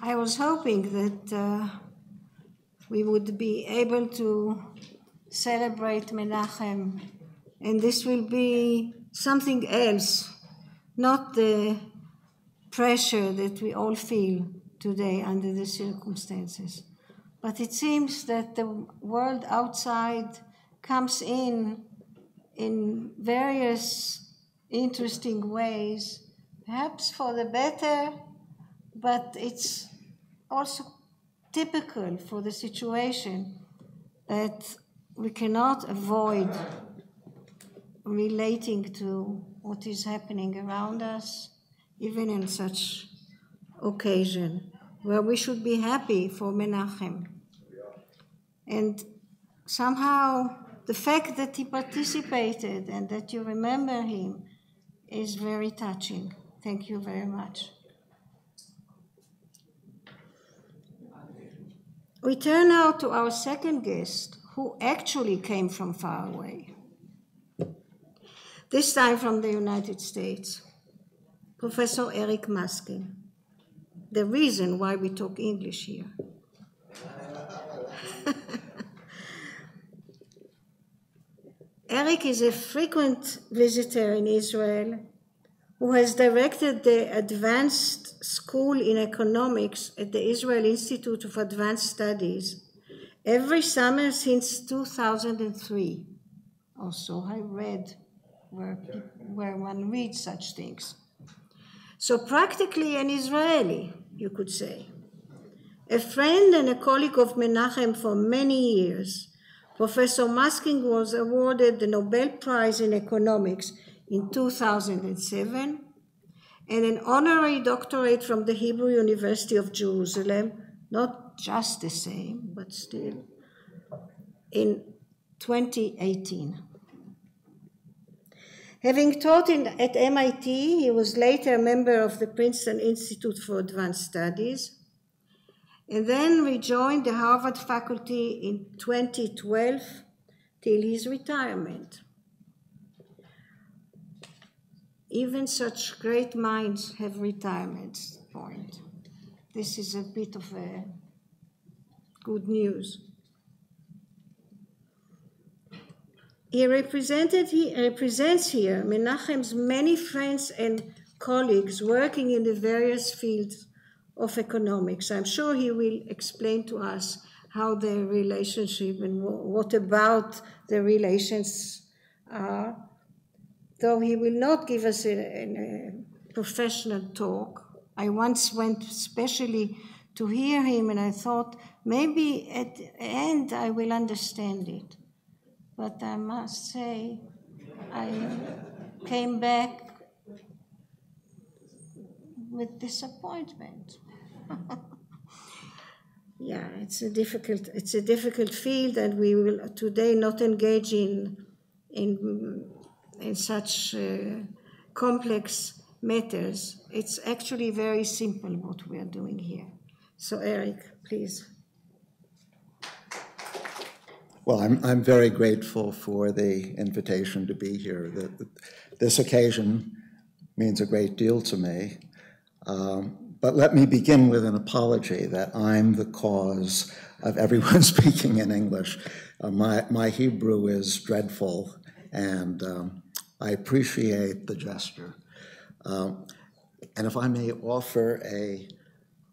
I was hoping that we would be able to celebrate Menachem, and this will be something else, not the pressure that we all feel today under the circumstances. But it seems that the world outside comes in various interesting ways, perhaps for the better, but it's also typical for the situation that we cannot avoid relating to what is happening around us, even in such occasion where we should be happy for Menachem. And somehow the fact that he participated and that you remember him is very touching. Thank you very much. We turn now to our second guest, who actually came from far away, this time from the United States, Professor Eric Maskin. The reason why we talk English here. Eric is a frequent visitor in Israel who has directed the Advanced School in Economics at the Israel Institute of Advanced Studies every summer since 2003. Also, I read where one reads such things. So practically an Israeli, you could say. A friend and a colleague of Menachem for many years, Professor Maskin was awarded the Nobel Prize in Economics in 2007 and an honorary doctorate from the Hebrew University of Jerusalem, not just the same, but still, in 2018. Having taught at MIT, he was later a member of the Princeton Institute for Advanced Studies, and then rejoined the Harvard faculty in 2012 till his retirement. Even such great minds have retirement point. This is a bit of a good news. He represents here Menachem's many friends and colleagues working in the various fields of economics. I'm sure he will explain to us how the relationship and what about the relations are, though he will not give us a professional talk. I once went especially to hear him, and I thought maybe at the end I will understand it. But I must say, I came back with disappointment. Yeah, it's a difficult field, and we will today not engage in such complex matters. It's actually very simple what we are doing here. So Eric, please. Well, I'm very grateful for the invitation to be here. This occasion means a great deal to me. But let me begin with an apology that I'm the cause of everyone speaking in English. My Hebrew is dreadful, and I appreciate the gesture. And if I may offer a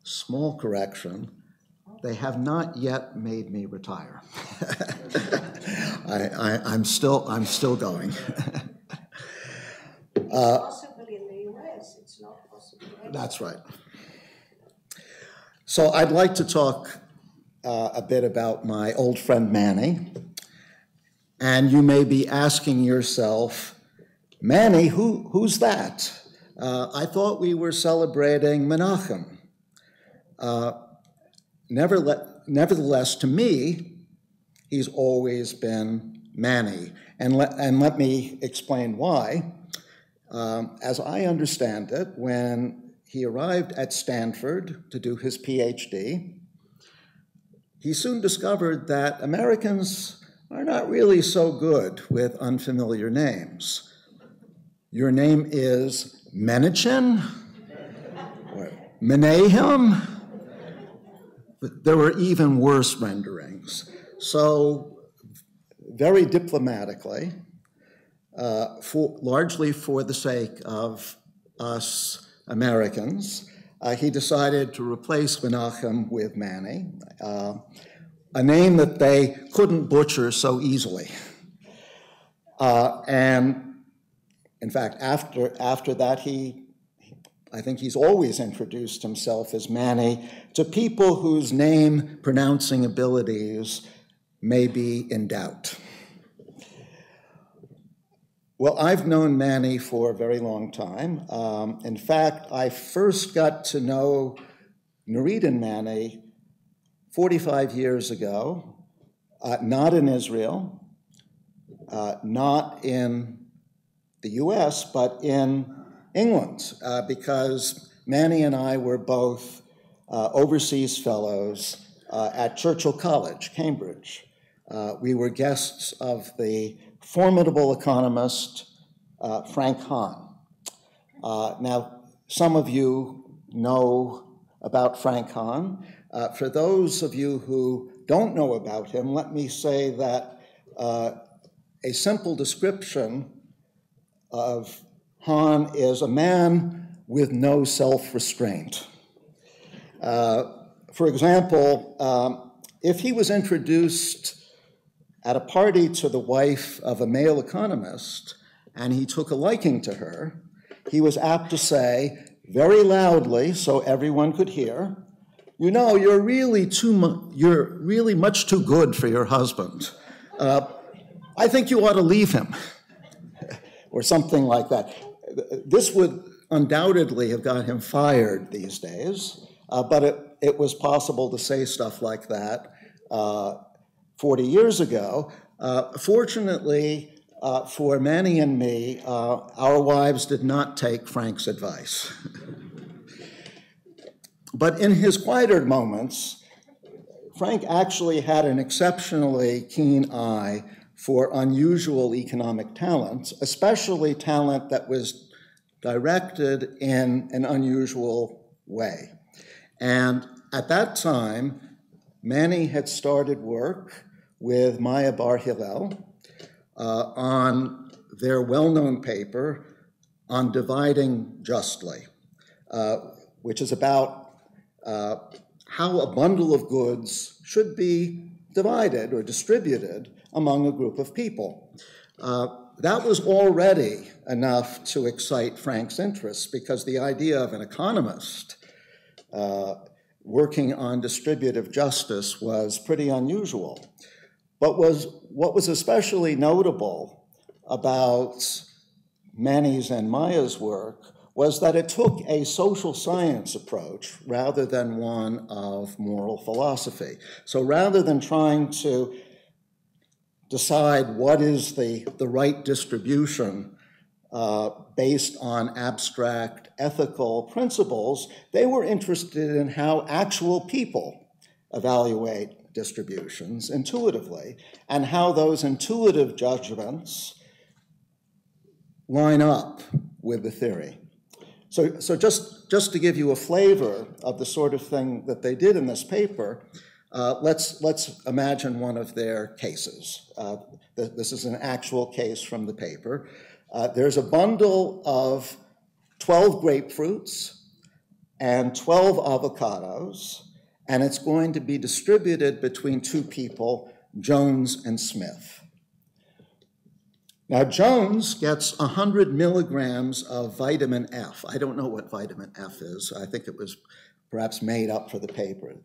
small correction, they have not yet made me retire. I'm still going. Possible in the US, it's not possible. That's right. So I'd like to talk a bit about my old friend Manny. And you may be asking yourself, Manny, who's that? I thought we were celebrating Menachem. Nevertheless, to me, he's always been Manny. And let me explain why. As I understand it, when he arrived at Stanford to do his PhD, he soon discovered that Americans are not really so good with unfamiliar names. Your name is Menachem, or Menahem, there were even worse renderings. So very diplomatically, largely for the sake of us Americans, he decided to replace Menahem with Manny, a name that they couldn't butcher so easily. And in fact, after that, I think he's always introduced himself as Manny to people whose name pronouncing abilities may be in doubt. Well, I've known Manny for a very long time. In fact, I first got to know Honoree and Manny 45 years ago, not in Israel, not in the US, but in England, because Manny and I were both overseas fellows at Churchill College, Cambridge. We were guests of the formidable economist Frank Hahn. Now, some of you know about Frank Hahn. For those of you who don't know about him, let me say that a simple description of Hahn is a man with no self-restraint. For example, if he was introduced at a party to the wife of a male economist and he took a liking to her, he was apt to say very loudly so everyone could hear, "You know, you're really much too good for your husband. I think you ought to leave him," or something like that. This would undoubtedly have got him fired these days, but it was possible to say stuff like that 40 years ago. Fortunately for Manny and me, our wives did not take Frank's advice. But in his quieter moments, Frank actually had an exceptionally keen eye for unusual economic talent, especially talent that was directed in an unusual way. And at that time, Manny had started work with Maya Bar Hillel on their well-known paper on dividing justly, which is about how a bundle of goods should be divided or distributed among a group of people. That was already enough to excite Frank's interest, because the idea of an economist working on distributive justice was pretty unusual. But what was especially notable about Manny's and Maya's work was that it took a social science approach rather than one of moral philosophy. So rather than trying to decide what is the right distribution based on abstract ethical principles, they were interested in how actual people evaluate distributions intuitively, and how those intuitive judgments line up with the theory. So just to give you a flavor of the sort of thing that they did in this paper, let's imagine one of their cases. This is an actual case from the paper. There's a bundle of 12 grapefruits and 12 avocados, and it's going to be distributed between two people, Jones and Smith. Now, Jones gets 100 milligrams of vitamin F. I don't know what vitamin F is. I think it was perhaps made up for the paper.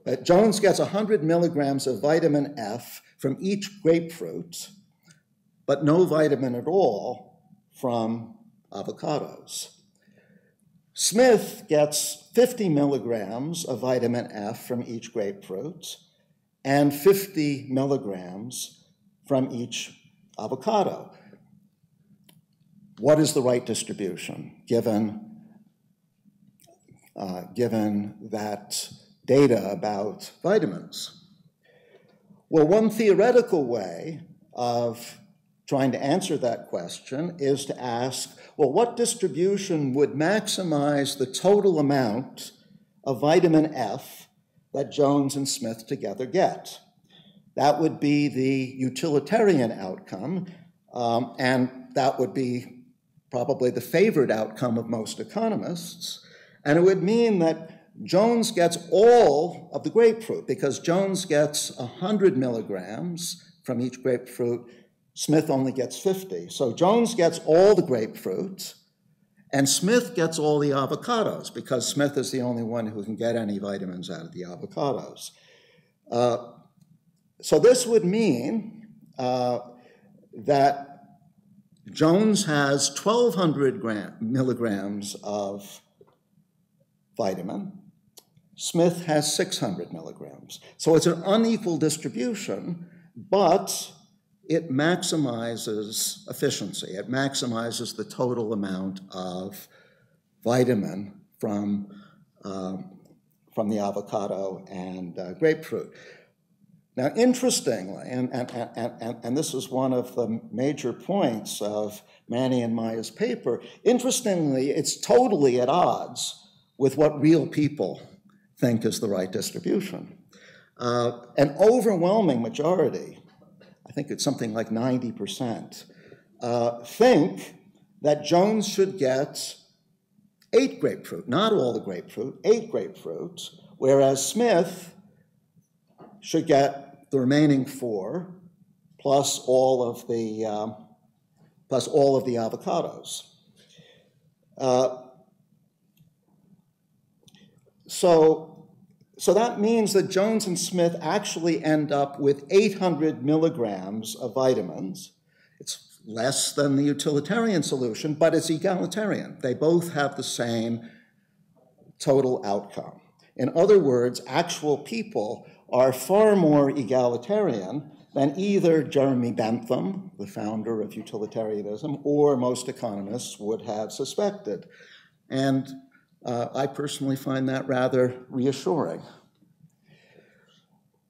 But Jones gets 100 milligrams of vitamin F from each grapefruit, but no vitamin at all from avocados. Smith gets 50 milligrams of vitamin F from each grapefruit and 50 milligrams from each avocado. What is the right distribution given that data about vitamins? Well, one theoretical way of trying to answer that question is to ask, well, what distribution would maximize the total amount of vitamin F that Jones and Smith together get. That would be the utilitarian outcome, and that would be probably the favored outcome of most economists. And it would mean that Jones gets all of the grapefruit, because Jones gets 100 milligrams from each grapefruit, Smith only gets 50. So Jones gets all the grapefruit, and Smith gets all the avocados, because Smith is the only one who can get any vitamins out of the avocados. So this would mean that Jones has 1,200 milligrams of vitamin. Smith has 600 milligrams. So it's an unequal distribution, but it maximizes efficiency. It maximizes the total amount of vitamin from the avocado and grapefruit. Now, interestingly, and this is one of the major points of Manny and Maya's paper, interestingly, it's totally at odds with what real people think is the right distribution. An overwhelming majority, I think it's something like 90%, think that Jones should get 8 grapefruit, not all the grapefruit, 8 grapefruits, whereas Smith should get the remaining 4 plus all of the avocados. So that means that Jones and Smith actually end up with 800 milligrams of vitamins. It's less than the utilitarian solution, but it's egalitarian. They both have the same total outcome. In other words, actual people are far more egalitarian than either Jeremy Bentham, the founder of utilitarianism, or most economists would have suspected. And I personally find that rather reassuring.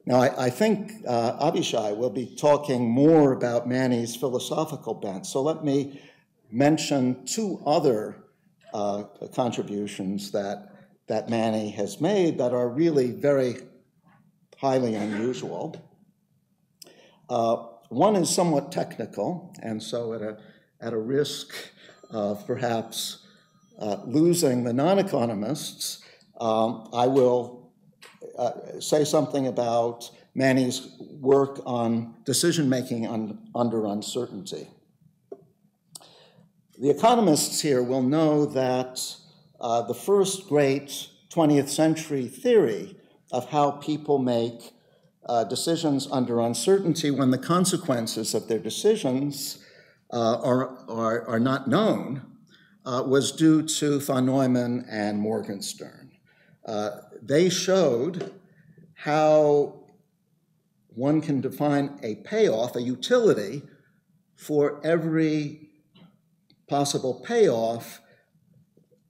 Now, I think Avishai will be talking more about Manny's philosophical bent, so let me mention 2 other contributions that Manny has made that are really very highly unusual. One is somewhat technical, and so at a risk of perhaps losing the non-economists, I will say something about Manny's work on decision-making under uncertainty. The economists here will know that the first great 20th century theory of how people make decisions under uncertainty when the consequences of their decisions are not known was due to von Neumann and Morgenstern. They showed how one can define a payoff, a utility, for every possible payoff.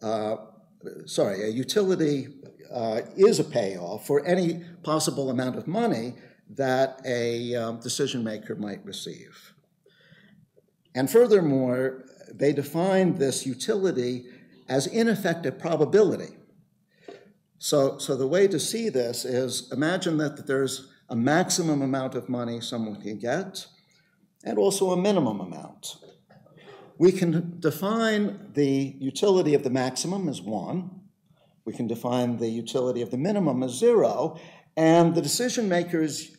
A utility is a payoff for any possible amount of money that a decision maker might receive. And furthermore, they defined this utility as in effect a probability. So the way to see this is imagine that there's a maximum amount of money someone can get and also a minimum amount. We can define the utility of the maximum as 1. We can define the utility of the minimum as 0. And the decision maker's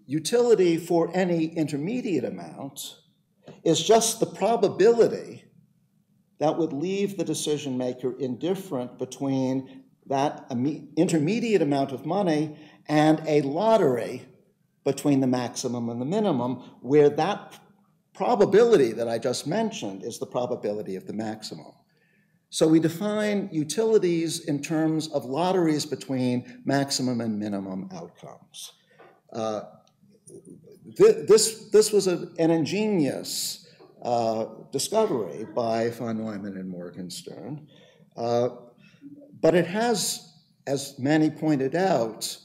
utility for any intermediate amount is just the probability that would leave the decision maker indifferent between that intermediate amount of money and a lottery between the maximum and the minimum, where that probability that I just mentioned is the probability of the maximum. So we define utilities in terms of lotteries between maximum and minimum outcomes. This was an ingenious discovery by von Neumann and Morgenstern, but it has, as Manny pointed out,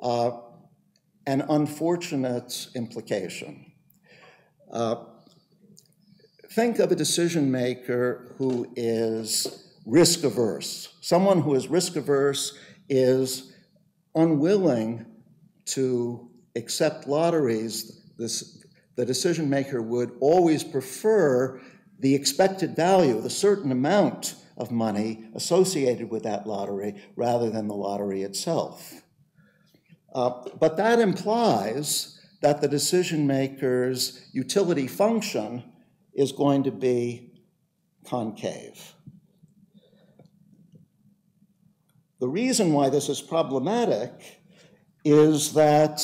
an unfortunate implication. Think of a decision maker who is risk averse. Someone who is risk averse is unwilling to accept lotteries, the decision maker would always prefer the expected value, the certain amount of money associated with that lottery, rather than the lottery itself. But that implies that the decision maker's utility function is going to be concave. The reason why this is problematic is that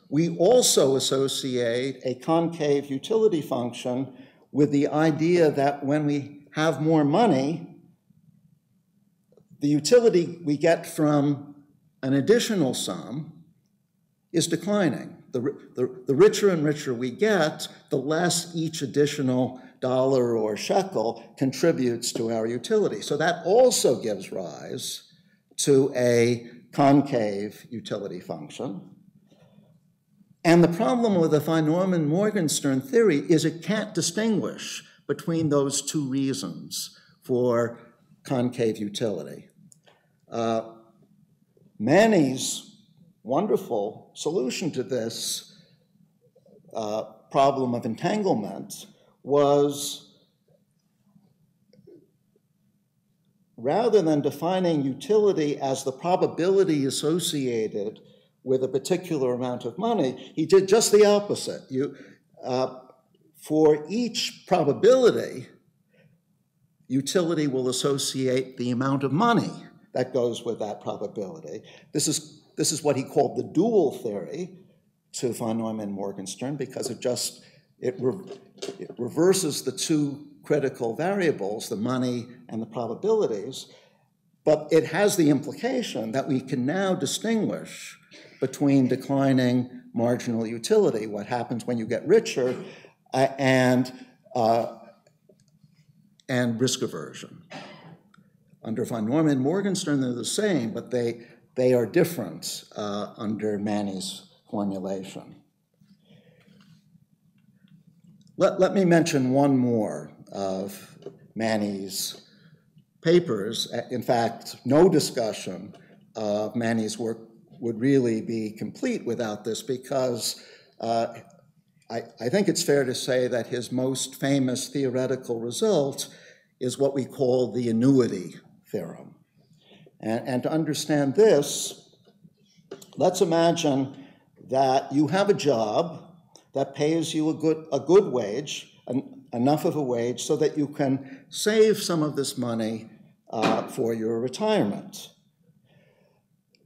we also associate a concave utility function with the idea that when we have more money, the utility we get from an additional sum is declining. The richer and richer we get, the less each additional dollar or shekel contributes to our utility. So that also gives rise to a concave utility function. And the problem with the Feynman-Morgenstern theory is it can't distinguish between those two reasons for concave utility. Manny's wonderful solution to this problem of entanglement was, rather than defining utility as the probability associated with a particular amount of money, he did just the opposite. For each probability, utility will associate the amount of money that goes with that probability. This is what he called the dual theory to von Neumann-Morgenstern, because it reverses the two critical variables, the money and the probabilities, but it has the implication that we can now distinguish between declining marginal utility, what happens when you get richer, and risk aversion. Under von Neumann-Morgenstern, they're the same, but they are different under Manny's formulation. Let me mention one more of Manny's papers. In fact, no discussion of Manny's work would really be complete without this, because I think it's fair to say that his most famous theoretical result is what we call the annuity theorem. And to understand this, let's imagine that you have a job that pays you a good wage, enough of a wage so that you can save some of this money for your retirement.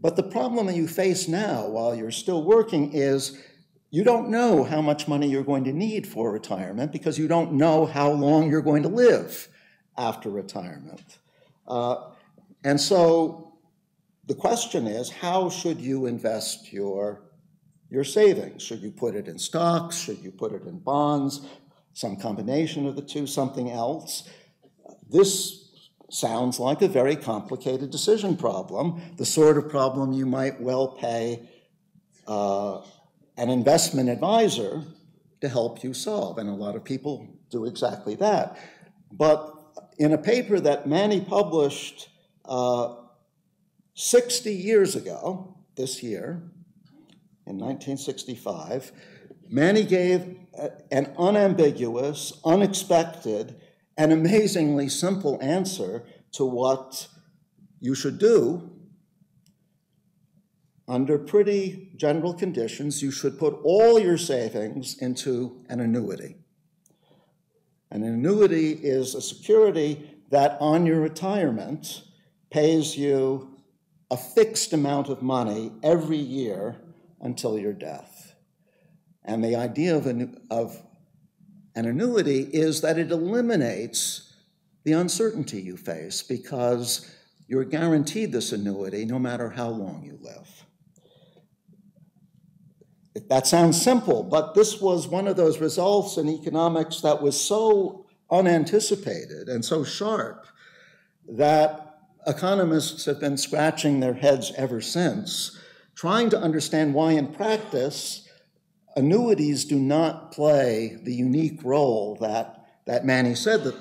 But the problem that you face now while you're still working is you don't know how much money you're going to need for retirement, because you don't know how long you're going to live after retirement. And so the question is, how should you invest your savings? Should you put it in stocks? Should you put it in bonds? Some combination of the two, something else? This sounds like a very complicated decision problem, the sort of problem you might well pay an investment advisor to help you solve, and a lot of people do exactly that. But in a paper that Manny published 60 years ago, this year, in 1965, Manny gave an unambiguous, unexpected, and amazingly simple answer to what you should do. Under pretty general conditions, you should put all your savings into an annuity. An annuity is a security that on your retirement pays you a fixed amount of money every year until your death. And the idea of an annuity is that it eliminates the uncertainty you face, because you're guaranteed this annuity no matter how long you live. That sounds simple, but this was one of those results in economics that was so unanticipated and so sharp that economists have been scratching their heads ever since, trying to understand why in practice annuities do not play the unique role that Manny said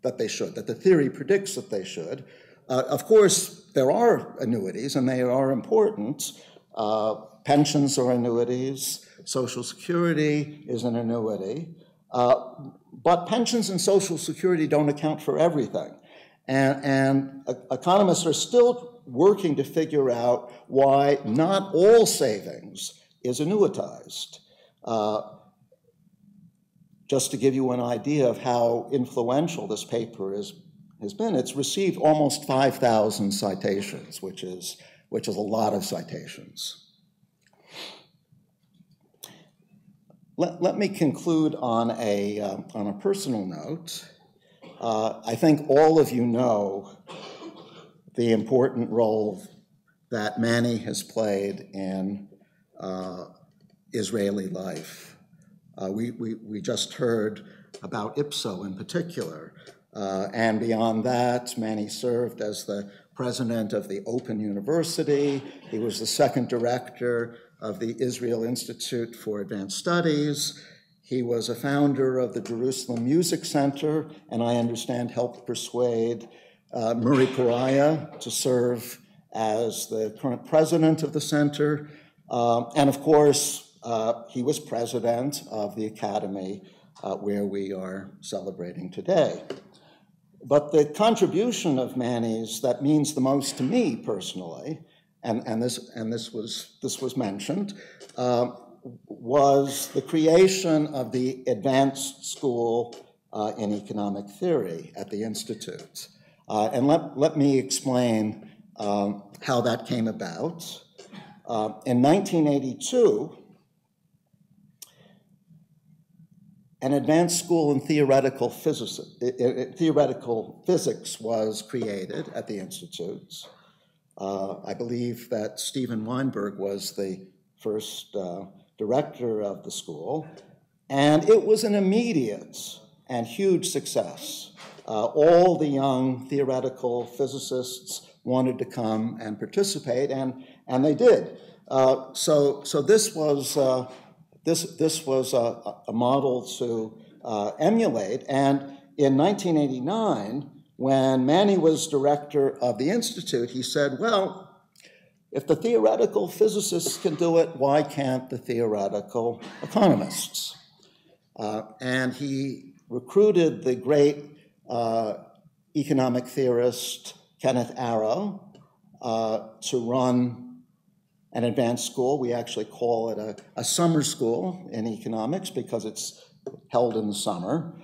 that they should, that the theory predicts that they should. of course, there are annuities, and they are important. Pensions are annuities. Social Security is an annuity. But pensions and Social Security don't account for everything. And economists are still working to figure out why not all savings is annuitized. Just to give you an idea of how influential this paper has been, it's received almost 5,000 citations, which is a lot of citations. Let me conclude on a personal note. I think all of you know the important role that Manny has played in Israeli life. We just heard about IPSO in particular, and beyond that, Manny served as the president of the Open University. He was the second director of the Israel Institute for Advanced Studies. He was a founder of the Jerusalem Music Center, and I understand helped persuade Murray Pariah to serve as the current president of the center. And of course, he was president of the academy where we are celebrating today. But the contribution of Manny's that means the most to me personally, and this was mentioned, was the creation of the Advanced School in Economic Theory at the Institute. And let me explain how that came about. In 1982, an advanced school in theoretical physics was created at the Institute. I believe that Stephen Weinberg was the first director of the school, and it was an immediate and huge success. All the young theoretical physicists wanted to come and participate, and they did. So this was a model to emulate. And in 1989, when Manny was director of the Institute, he said, well, if the theoretical physicists can do it, why can't the theoretical economists? And he recruited the great economic theorist Kenneth Arrow to run an advanced school. We actually call it a summer school in economics because it's held in the summer.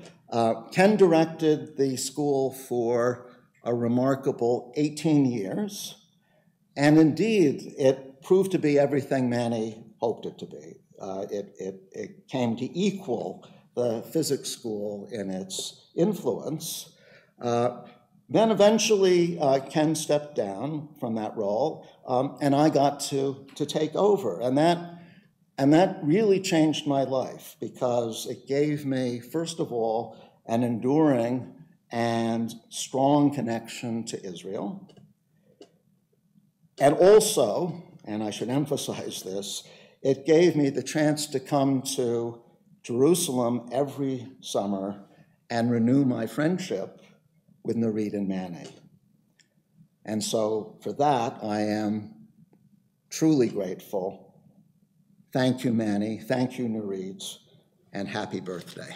Ken directed the school for a remarkable 18 years, and indeed, it proved to be everything Manny hoped it to be. It came to equal the physics school in its influence. Then eventually, Ken stepped down from that role, and I got to take over. And that really changed my life because it gave me, first of all, an enduring and strong connection to Israel. And also, and I should emphasize this, it gave me the chance to come to Jerusalem every summer and renew my friendship with Nureed and Manny. And so for that, I am truly grateful. Thank you, Manny. Thank you, Nureed. And happy birthday.